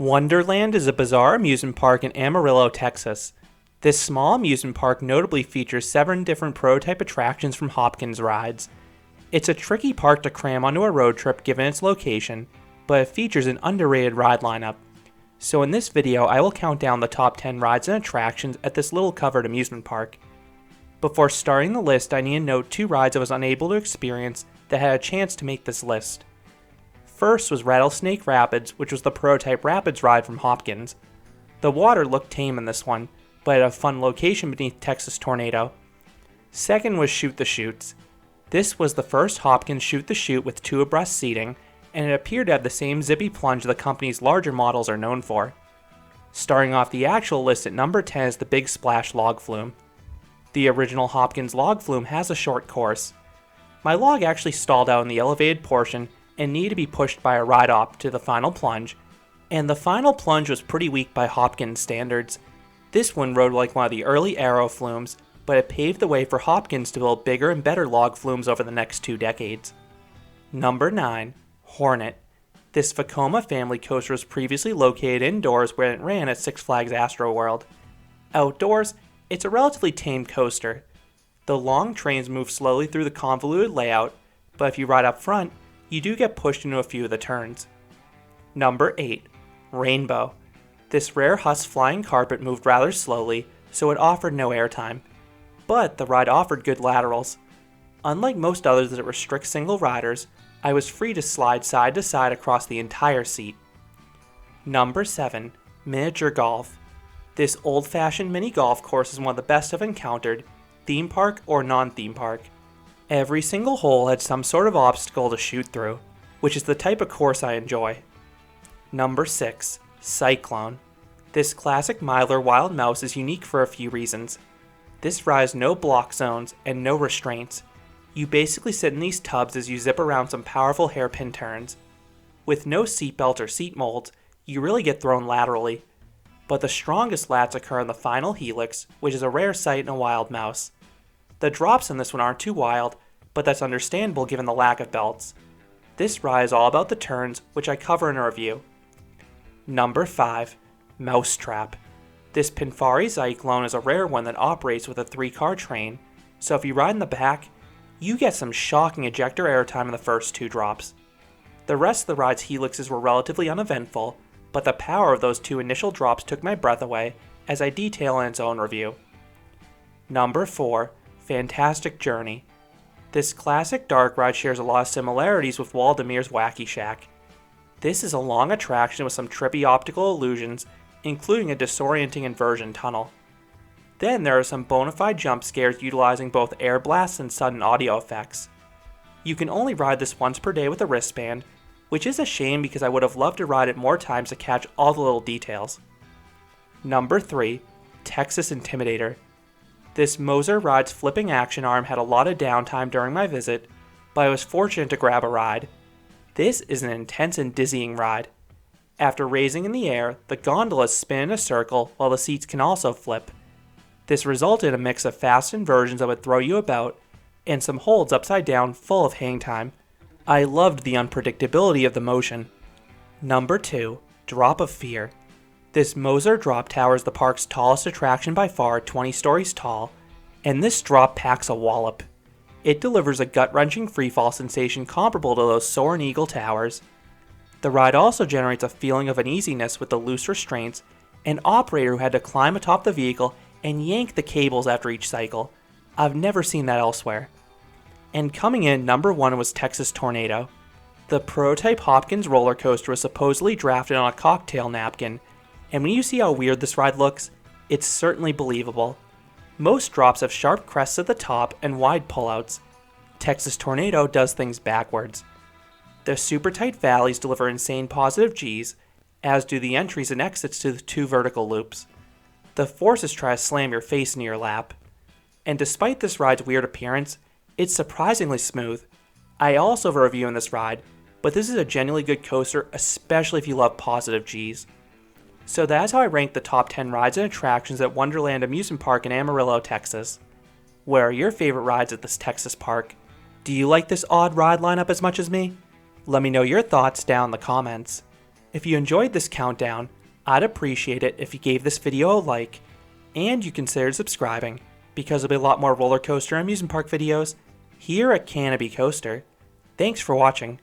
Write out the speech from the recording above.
Wonderland is a bizarre amusement park in Amarillo, Texas. This small amusement park notably features 7 different prototype attractions from Hopkins rides. It's a tricky park to cram onto a road trip given its location, but it features an underrated ride lineup. So in this video, I will count down the top 10 rides and attractions at this little covered amusement park. Before starting the list, I need to note 2 rides I was unable to experience that had a chance to make this list. First was Rattlesnake Rapids, which was the prototype Rapids ride from Hopkins. The water looked tame in this one, but had a fun location beneath Texas Tornado. Second was Shoot the Chutes. This was the first Hopkins Shoot the Chute with 2 abreast seating, and it appeared to have the same zippy plunge the company's larger models are known for. Starting off the actual list at number 10 is the Big Splash Log Flume. The original Hopkins Log Flume has a short course. My log actually stalled out in the elevated portion and needed to be pushed by a ride-op to the final plunge, and the final plunge was pretty weak by Hopkins standards. This one rode like one of the early Aero flumes, but it paved the way for Hopkins to build bigger and better log flumes over the next 2 decades. Number 9. Hornet. This Vekoma family coaster was previously located indoors where it ran at Six Flags Astroworld. Outdoors, it's a relatively tame coaster. The long trains move slowly through the convoluted layout, but if you ride up front, you do get pushed into a few of the turns. Number 8. Rainbow. This rare Huss flying carpet moved rather slowly, so it offered no airtime. But the ride offered good laterals. Unlike most others that restrict single riders, I was free to slide side to side across the entire seat. Number 7. Miniature Golf. This old-fashioned mini golf course is one of the best I've encountered, theme park or non-theme park. Every single hole had some sort of obstacle to shoot through, which is the type of course I enjoy. Number 6. Cyclone. This classic Mylar Wild Mouse is unique for a few reasons. This ride has no block zones and no restraints. You basically sit in these tubs as you zip around some powerful hairpin turns. With no seatbelt or seat molds, you really get thrown laterally. But the strongest lats occur in the final helix, which is a rare sight in a Wild Mouse. The drops in this one aren't too wild, but that's understandable given the lack of belts. This ride is all about the turns, which I cover in a review. Number 5. Mousetrap. This Pinfari Cyclone is a rare one that operates with a 3-car train, so if you ride in the back, you get some shocking ejector airtime in the first 2 drops. The rest of the ride's helixes were relatively uneventful, but the power of those 2 initial drops took my breath away, as I detail in its own review. Number 4. Fantastic Journey. This classic dark ride shares a lot of similarities with Waldemeer's Wacky Shack. This is a long attraction with some trippy optical illusions, including a disorienting inversion tunnel. Then there are some bona fide jump scares utilizing both air blasts and sudden audio effects. You can only ride this once per day with a wristband, which is a shame because I would have loved to ride it more times to catch all the little details. Number 3. Texas Intimidator. This Moser ride's flipping action arm had a lot of downtime during my visit, but I was fortunate to grab a ride. This is an intense and dizzying ride. After raising in the air, the gondolas spin in a circle while the seats can also flip. This resulted in a mix of fast inversions that would throw you about, and some holds upside down full of hang time. I loved the unpredictability of the motion. Number 2. Drop of Fear. This Moser Drop Tower is the park's tallest attraction by far, 20 stories tall, and this drop packs a wallop. It delivers a gut-wrenching freefall sensation comparable to those Soarin' Eagle towers. The ride also generates a feeling of uneasiness with the loose restraints, an operator who had to climb atop the vehicle and yank the cables after each cycle. I've never seen that elsewhere. And coming in, number 1 was Texas Tornado. The prototype Hopkins roller coaster was supposedly drafted on a cocktail napkin, and when you see how weird this ride looks, it's certainly believable. Most drops have sharp crests at the top and wide pullouts. Texas Tornado does things backwards. The super tight valleys deliver insane positive Gs, as do the entries and exits to the 2 vertical loops. The forces try to slam your face into your lap. And despite this ride's weird appearance, it's surprisingly smooth. I also have a review on this ride, but this is a genuinely good coaster, especially if you love positive Gs. So that's how I rank the top 10 rides and attractions at Wonderland Amusement Park in Amarillo, Texas. What are your favorite rides at this Texas park? Do you like this odd ride lineup as much as me? Let me know your thoughts down in the comments. If you enjoyed this countdown, I'd appreciate it if you gave this video a like, and you considered subscribing, because there'll be a lot more roller coaster and amusement park videos here at Canopy Coaster. Thanks for watching.